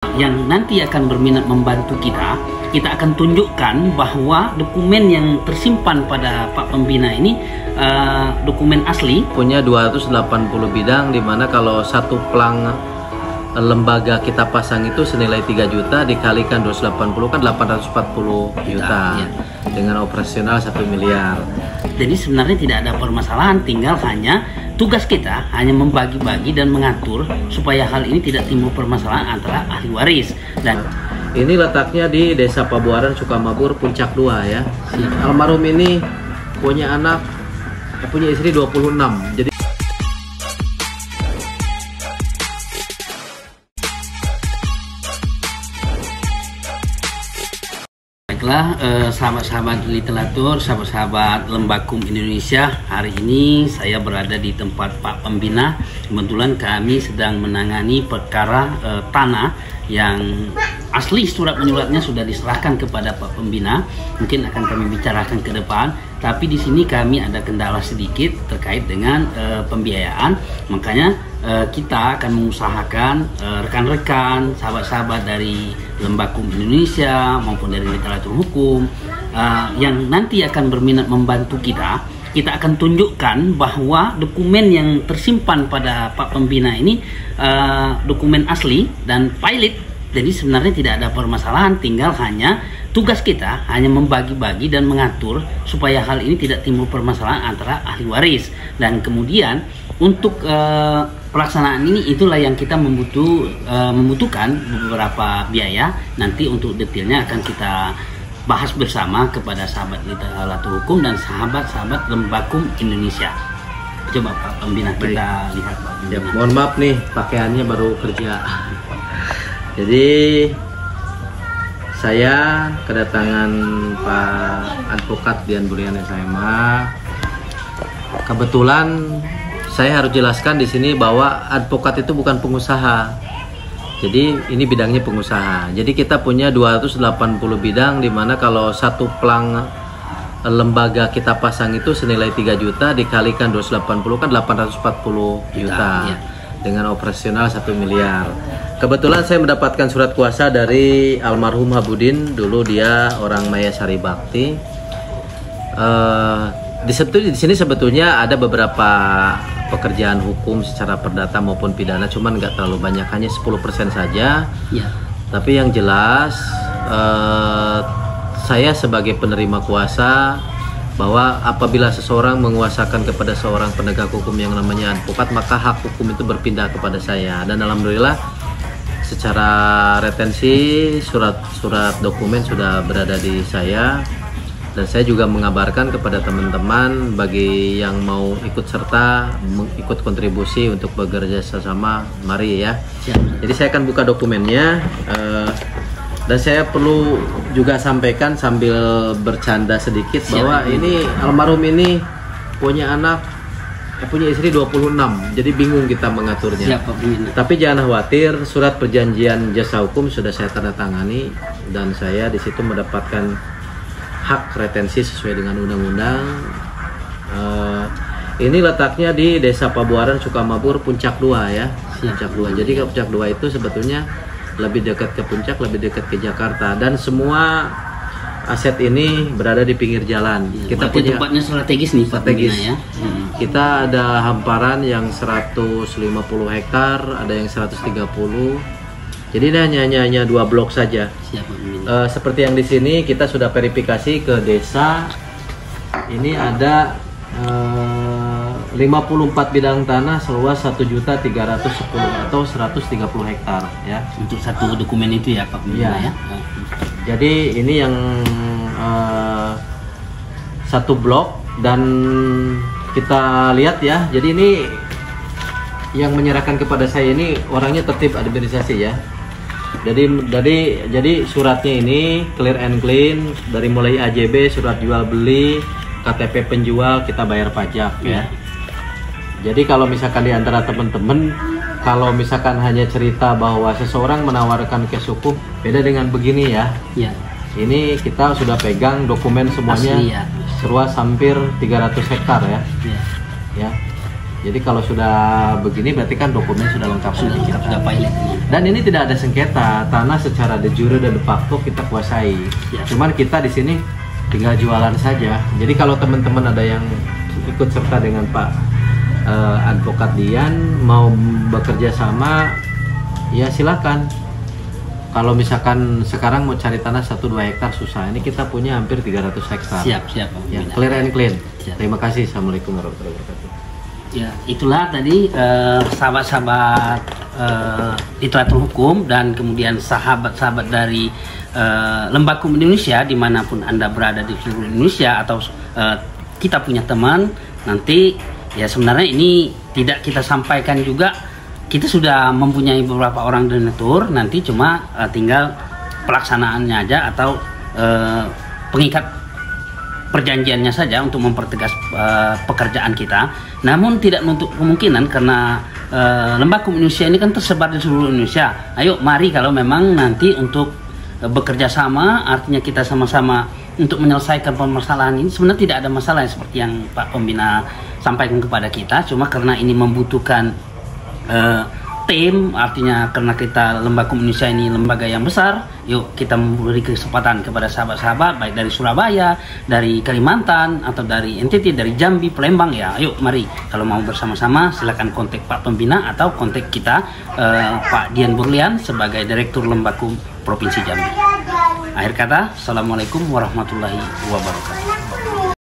yang nanti akan berminat membantu kita akan tunjukkan bahwa dokumen yang tersimpan pada Pak Pembina ini dokumen asli. Punya 280 bidang, dimana kalau satu plang lembaga kita pasang itu senilai 3 juta dikalikan 280 kan 840 juta ya. Dengan operasional 1 miliar. Jadi sebenarnya tidak ada permasalahan, tinggal hanya tugas kita hanya membagi-bagi dan mengatur supaya hal ini tidak timbul permasalahan antara ahli waris. Dan ini letaknya di Desa Pabuaran, Sukamabur, Puncak 2 ya. Almarhum ini punya istri 26. Jadi baiklah, sahabat-sahabat literatur, sahabat-sahabat Lembakum Indonesia, hari ini saya berada di tempat Pak Pembina. Kebetulan kami sedang menangani perkara tanah yang asli surat menyuratnya sudah diserahkan kepada Pak Pembina. Mungkin akan kami bicarakan ke depan, tapi di sini kami ada kendala sedikit terkait dengan pembiayaan. Makanya kita akan mengusahakan rekan-rekan, sahabat-sahabat dari Lembakum Indonesia maupun dari literatur hukum yang nanti akan berminat membantu kita akan tunjukkan bahwa dokumen yang tersimpan pada Pak Pembina ini dokumen asli dan valid. Jadi sebenarnya tidak ada permasalahan, tinggal hanya tugas kita hanya membagi-bagi dan mengatur supaya hal ini tidak timbul permasalahan antara ahli waris. Dan kemudian untuk pelaksanaan ini itulah yang kita membutuhkan beberapa biaya. Nanti untuk detailnya akan kita bahas bersama kepada sahabat literatur hukum dan sahabat-sahabat Lembakum Indonesia. Coba Pak Pembina kita lihat Pak Pembina. Ya, mohon maaf nih pakaiannya baru kerja. Jadi saya kedatangan Pak Advokat Dian Burian SMA. Kebetulan saya harus jelaskan di sini bahwa advokat itu bukan pengusaha. Jadi ini bidangnya pengusaha. Jadi kita punya 280 bidang, dimana kalau satu plang lembaga kita pasang itu senilai 3 juta dikalikan 280 kan 840 juta ya. Dengan operasional 1 miliar. Kebetulan saya mendapatkan surat kuasa dari almarhum Habudin. Dulu dia orang Mayasari Bakti. Di sini sebetulnya ada beberapa pekerjaan hukum secara perdata maupun pidana, cuman nggak terlalu banyak, hanya 10% saja ya. Tapi yang jelas saya sebagai penerima kuasa bahwa apabila seseorang menguasakan kepada seorang penegak hukum yang namanya advokat, maka hak hukum itu berpindah kepada saya. Dan alhamdulillah secara retensi surat dokumen sudah berada di saya. Dan saya juga mengabarkan kepada teman-teman bagi yang mau ikut serta, ikut kontribusi untuk bekerja sama, mari ya. Jadi saya akan buka dokumennya, dan saya perlu juga sampaikan sambil bercanda sedikit bahwa ini almarhum ini punya istri 26, jadi bingung kita mengaturnya. Tapi jangan khawatir, surat perjanjian jasa hukum sudah saya tanda tangani dan saya di situ mendapatkan hak retensi sesuai dengan undang-undang. Ini letaknya di Desa Pabuaran, Sukamabur, Puncak 2 ya. Puncak 2. Jadi ke Puncak 2 itu sebetulnya lebih dekat ke Puncak, lebih dekat ke Jakarta, dan semua aset ini berada di pinggir jalan. Kita punya tempatnya strategis nih, strategis ya. Kita ada hamparan yang 150 hektar, ada yang 130. Jadi ini hanya 2 blok saja. Seperti yang di sini kita sudah verifikasi ke desa. Ini ada 54 bidang tanah seluas 1.310 atau 130 hektar ya. Untuk satu dokumen itu ya Pak Pembina ya. Jadi ini yang satu blok, dan kita lihat ya. Jadi ini yang menyerahkan kepada saya ini orangnya tertib administrasi ya. Jadi suratnya ini clear and clean, dari mulai AJB, surat jual beli, KTP penjual, kita bayar pajak ya. Jadi kalau misalkan di antara teman-teman, kalau misalkan hanya cerita bahwa seseorang menawarkan cash hukum, beda dengan begini ya. Ini kita sudah pegang dokumen semuanya, seluas hampir 300 hektar ya. Jadi kalau sudah begini berarti kan dokumen sudah lengkap sudah pilot. Dan ini tidak ada sengketa, tanah secara de jure dan de facto kita kuasai. Ya. Cuman kita di sini tinggal jualan saja. Jadi kalau teman-teman ada yang ikut serta dengan Pak Advokat Dian mau bekerja sama, ya silakan. Kalau misalkan sekarang mau cari tanah 1-2 hektar susah. Ini kita punya hampir 300 hektar. Siap, Ya, clear and clean. Siap. Terima kasih. Assalamualaikum warahmatullahi wabarakatuh. Ya, itulah tadi sahabat-sahabat literatur hukum dan kemudian sahabat-sahabat dari Lembakum Indonesia dimanapun Anda berada di seluruh Indonesia atau kita punya teman nanti, ya sebenarnya ini tidak kita sampaikan juga, kita sudah mempunyai beberapa orang donatur, nanti cuma tinggal pelaksanaannya aja atau pengikat perjanjiannya saja untuk mempertegas pekerjaan kita. Namun tidak menutup kemungkinan karena Lembakum Indonesia ini kan tersebar di seluruh Indonesia. Ayo mari kalau memang nanti untuk bekerja sama, artinya kita sama-sama untuk menyelesaikan permasalahan ini. Sebenarnya tidak ada masalah seperti yang Pak Pembina sampaikan kepada kita, cuma karena ini membutuhkan tim, artinya karena kita Lembakum Indonesia ini lembaga yang besar, yuk kita memberi kesempatan kepada sahabat-sahabat baik dari Surabaya, dari Kalimantan, atau dari NTT, dari Jambi, Palembang, ya ayo mari kalau mau bersama-sama silakan kontak Pak Pembina atau kontak kita Pak Dian Burlian sebagai Direktur Lembakum Provinsi Jambi. Akhir kata, Assalamualaikum warahmatullahi wabarakatuh.